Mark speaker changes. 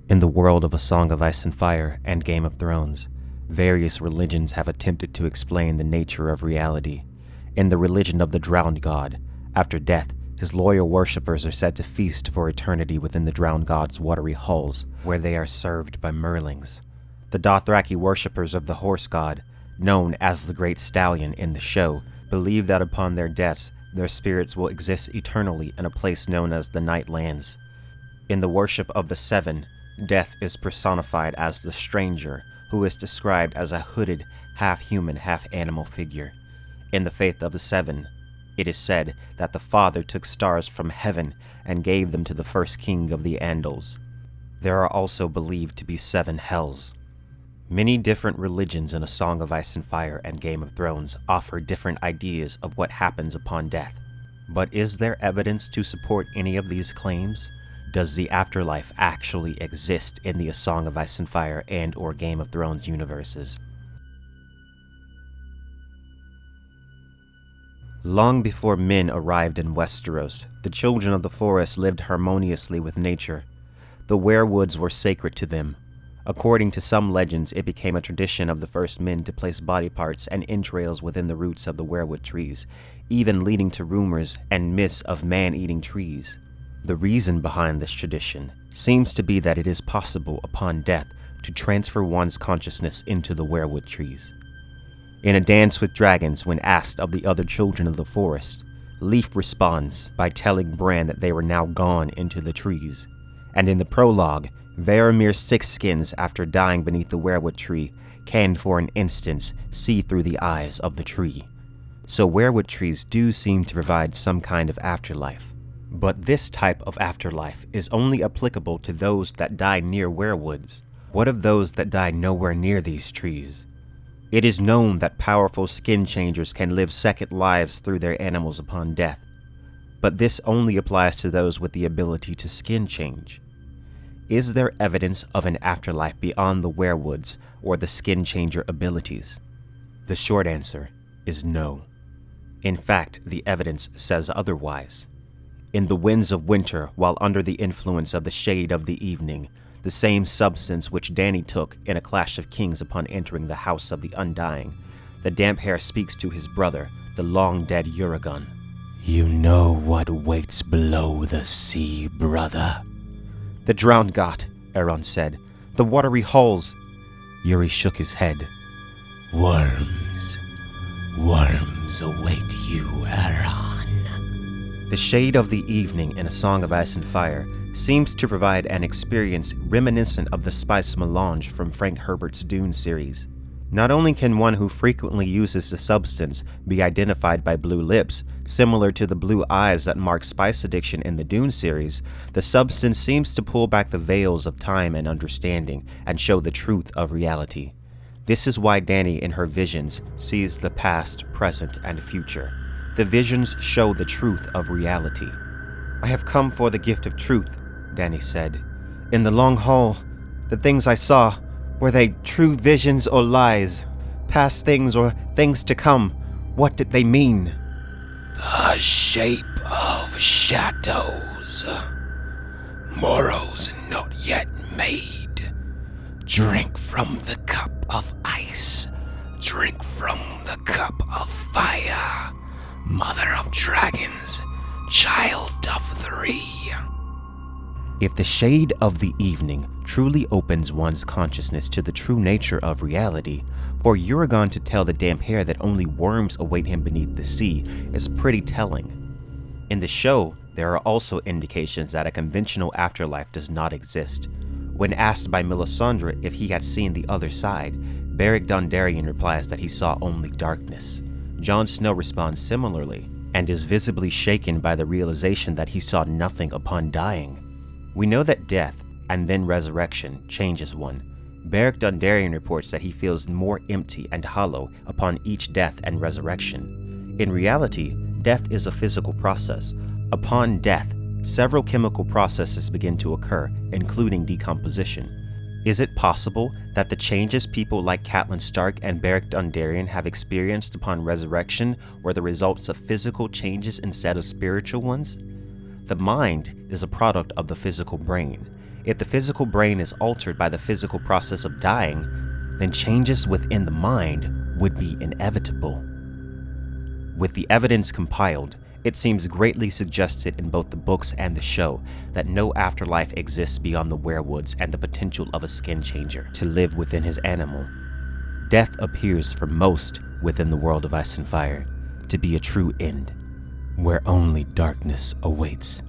Speaker 1: In the world of A Song of Ice and Fire and Game of Thrones, various religions have attempted to explain the nature of reality. In the religion of the drowned god, after death, his loyal worshippers are said to feast for eternity within the drowned god's watery halls, where they are served by merlings. The Dothraki worshippers of the horse god, known as the Great Stallion in the show, believe that upon their deaths, their spirits will exist eternally in a place known as the Nightlands. In the worship of the Seven, death is personified as the stranger, who is described as a hooded, half-human, half-animal figure. In the faith of the Seven, it is said that the Father took stars from heaven and gave them to the first king of the Andals. There are also believed to be 7 hells. Many different religions in A Song of Ice and Fire and Game of Thrones offer different ideas of what happens upon death. But is there evidence to support any of these claims? Does the afterlife actually exist in the A Song of Ice and Fire and/or Game of Thrones universes? Long before men arrived in Westeros, the children of the forest lived harmoniously with nature. The weirwoods were sacred to them. According to some legends, it became a tradition of the first men to place body parts and entrails within the roots of the weirwood trees, even leading to rumors and myths of man-eating trees. The reason behind this tradition seems to be that it is possible upon death to transfer one's consciousness into the weirwood trees. In A Dance with Dragons, when asked of the other children of the forest, Leaf responds by telling Bran that they were now gone into the trees. And in the prologue, Varamir's Sixskins, after dying beneath the weirwood tree, can for an instant see through the eyes of the tree. So weirwood trees do seem to provide some kind of afterlife. But this type of afterlife is only applicable to those that die near weirwoods. What of those that die nowhere near these trees? It is known that powerful skin changers can live second lives through their animals upon death, but this only applies to those with the ability to skin change. Is there evidence of an afterlife beyond the weirwoods or the skin changer abilities? The short answer is no. In fact, the evidence says otherwise. In the winds of winter, while under the influence of the shade of the evening, the same substance which Dany took in A Clash of Kings upon entering the House of the Undying, the damp hair speaks to his brother, the long-dead Uragon. "You know what waits below the sea, brother." "The drowned god," Aeron said. "The watery halls." Yuri shook his head. "Worms await you, Aeron." The shade of the evening in A Song of Ice and Fire seems to provide an experience reminiscent of the spice melange from Frank Herbert's Dune series. Not only can one who frequently uses the substance be identified by blue lips, similar to the blue eyes that mark spice addiction in the Dune series, the substance seems to pull back the veils of time and understanding and show the truth of reality. This is why Dany in her visions sees the past, present, and future. The visions show the truth of reality. "I have come for the gift of truth," Dany said. "In the long hall, the things I saw, were they true visions or lies? Past things or things to come? What did they mean?"
Speaker 2: "The shape of shadows. Morrows not yet made. Drink from the cup of ice. Drink from the cup of fire. Mother of dragons, child of 3.
Speaker 1: If the shade of the evening truly opens one's consciousness to the true nature of reality, for Uragon to tell the damp hair that only worms await him beneath the sea is pretty telling. In the show, there are also indications that a conventional afterlife does not exist. When asked by Melisandre if he had seen the other side, Beric Dondarrion replies that he saw only darkness. Jon Snow responds similarly, and is visibly shaken by the realization that he saw nothing upon dying. We know that death, and then resurrection, changes one. Beric Dondarrion reports that he feels more empty and hollow upon each death and resurrection. In reality, death is a physical process. Upon death, several chemical processes begin to occur, including decomposition. Is it possible that the changes people like Catelyn Stark and Beric Dondarrion have experienced upon resurrection were the results of physical changes instead of spiritual ones? The mind is a product of the physical brain. If the physical brain is altered by the physical process of dying, then changes within the mind would be inevitable. With the evidence compiled, it seems greatly suggested in both the books and the show that no afterlife exists beyond the werewoods and the potential of a skin changer to live within his animal. Death appears for most within the world of ice and fire to be a true end, where only darkness awaits.